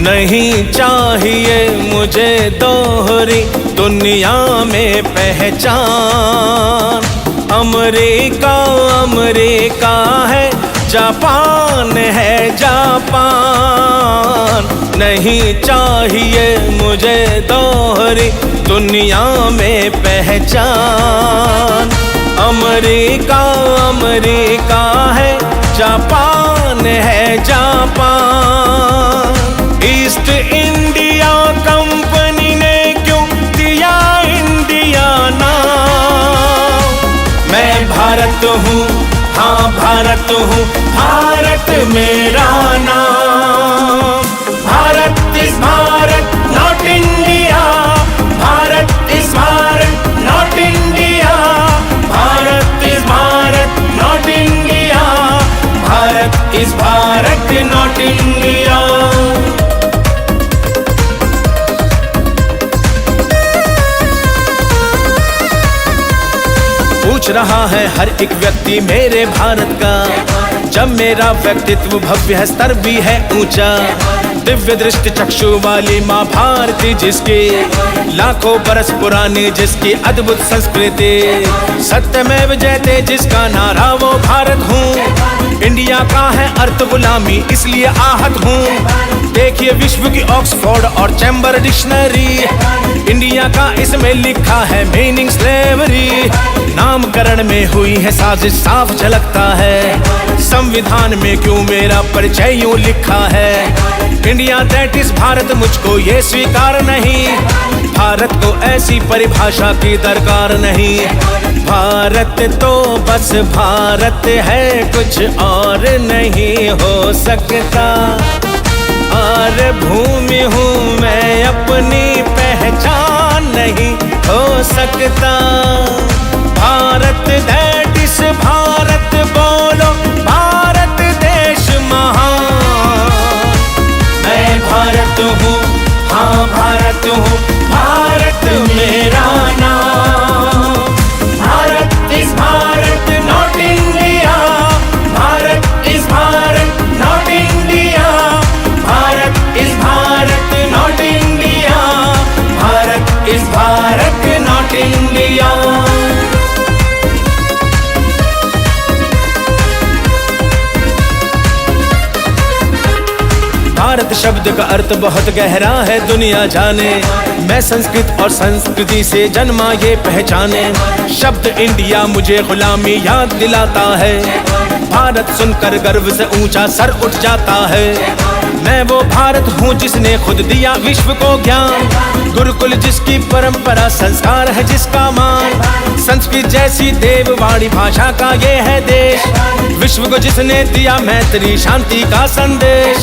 नहीं चाहिए मुझे दोहरी दुनिया में पहचान। अमेरिका अमेरिका है, जापान है जापान। नहीं चाहिए मुझे दोहरी दुनिया में पहचान। अमेरिका अमेरिका है, जापान है जापान। ईस्ट इंडिया कंपनी ने क्यों दिया इंडिया नाम? मैं भारत हूँ, हाँ भारत हूँ, भारत मेरा नाम। भारत इस भारत नॉट इंडिया, भारत इस भारत नॉट इंडिया, भारत इस भारत नॉट इंडिया, भारत इस भारत नॉट इंडिया। पूछ रहा है हर एक व्यक्ति मेरे भारत का, जब मेरा व्यक्तित्व भव्य है, स्तर भी है ऊंचा। दिव्य दृष्टि चक्षु वाली माँ भारती, जिसकी लाखों बरस पुरानी, जिसकी अद्भुत संस्कृति। सत्यमेव जयते जिसका नारा, वो भारत हूँ। इंडिया का है अर्थ गुलामी, इसलिए आहत हूँ। देखिए विश्व की ऑक्सफोर्ड और चैम्बर डिक्शनरी, इंडिया का इसमें लिखा है मीनिंग स्लेवरी। नामकरण में हुई है साजिश, साफ झलकता है। संविधान में क्यों मेरा परिचय यूं लिखा है? इंडिया दैट इज भारत, मुझको ये स्वीकार नहीं। भारत को ऐसी परिभाषा की दरकार नहीं। भारत तो बस भारत है, कुछ और नहीं हो सकता। और भूमि हूँ मैं, अपनी पहचान नहीं हो सकता। भारत दैट इज भारत, बोलो भारत देश महान। मैं भारत हूँ, हाँ भारत हूँ, भारत मेरा नाम। भारत इस भारत नॉट इंडिया, भारत इस भारत नॉट इंडिया, भारत इस भारत नॉट इंडिया, भारत इस भारत नॉट इंडिया। भारत शब्द का अर्थ बहुत गहरा है, दुनिया जाने। मैं संस्कृत और संस्कृति से जन्मा ये पहचाने। शब्द इंडिया मुझे गुलामी याद दिलाता है। भारत सुनकर गर्व से ऊंचा सर उठ जाता है। मैं वो भारत हूँ जिसने खुद दिया विश्व को ज्ञान। गुरुकुल जिसकी परंपरा, संस्कार है जिसका मान। संस्कृत जैसी देववाणी भाषा का ये है देश। विश्व को जिसने दिया मैत्री शांति का संदेश।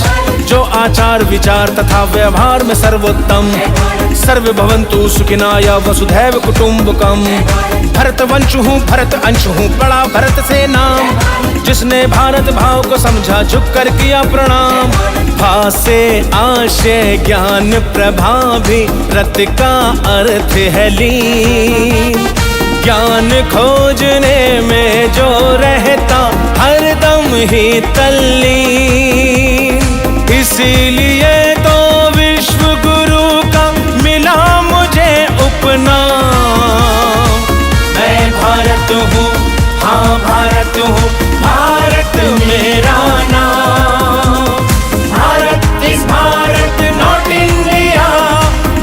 जो आचार विचार तथा व्यवहार में सर्वोत्तम। सर्वे भवन्तु सुखिनः वसुधैव कुटुम्बकम्। भरत वंश हूँ, भरत अंश हूँ, बड़ा भरत से नाम। जिसने भारत भाव को समझा, झुक कर किया प्रणाम। भाषे आशय ज्ञान प्रभा भी रत का अर्थ है लीन। ज्ञान खोजने में जो रहता, हरदम ही तल्लीन। इसीलिए तो विश्व गुरु का मिला मुझे उपनाम। मैं भारत हूँ, हाँ भारत हूँ, भारत मेरा नाम। भारत इस भारत नॉट इंडिया,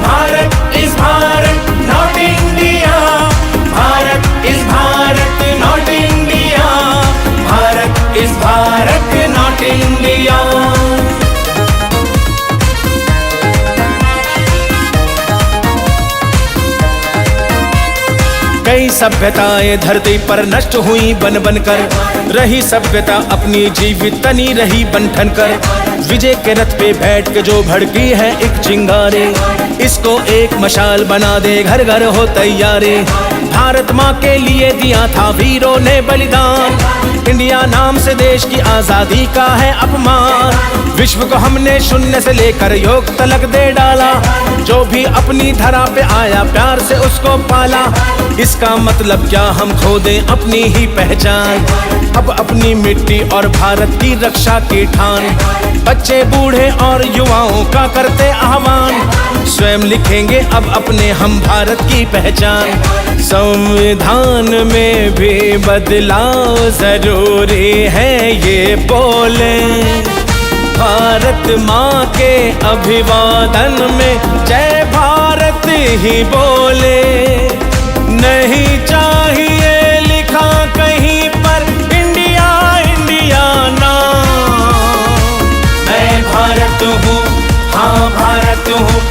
भारत इस भारत नॉट इंडिया, भारत इस भारत नॉट इंडिया, भारत इस भारत नॉट इंडिया। कई सभ्यताएं धरती पर नष्ट हुई बन बन कर। रही सभ्यता अपनी जीवित तनी रही बंधन कर। विजय के रथ पे बैठ के जो भड़की है एक चिंगारी, इसको एक मशाल बना दे, घर घर हो तैयारी। भारत माँ के लिए दिया था वीरों ने बलिदान। इंडिया नाम से देश की आजादी का है अपमान। विश्व को हमने शून्य से लेकर योग तलक दे डाला। जो भी अपनी धरा पे आया प्यार से उसको पाला। इसका मतलब क्या हम खो दें अपनी ही पहचान। अब अपनी मिट्टी और भारत की रक्षा की ठान। बच्चे बूढ़े और युवाओं का करते आह्वान। स्वयं लिखेंगे अब अपने हम भारत की पहचान। संविधान में भी बदलाव जरूरी है ये बोले। भारत माँ के अभिवादन में जय भारत ही बोले। नहीं चाहिए लिखा कहीं पर इंडिया इंडिया नाम। मैं भारत हूँ, हाँ भारत हूँ,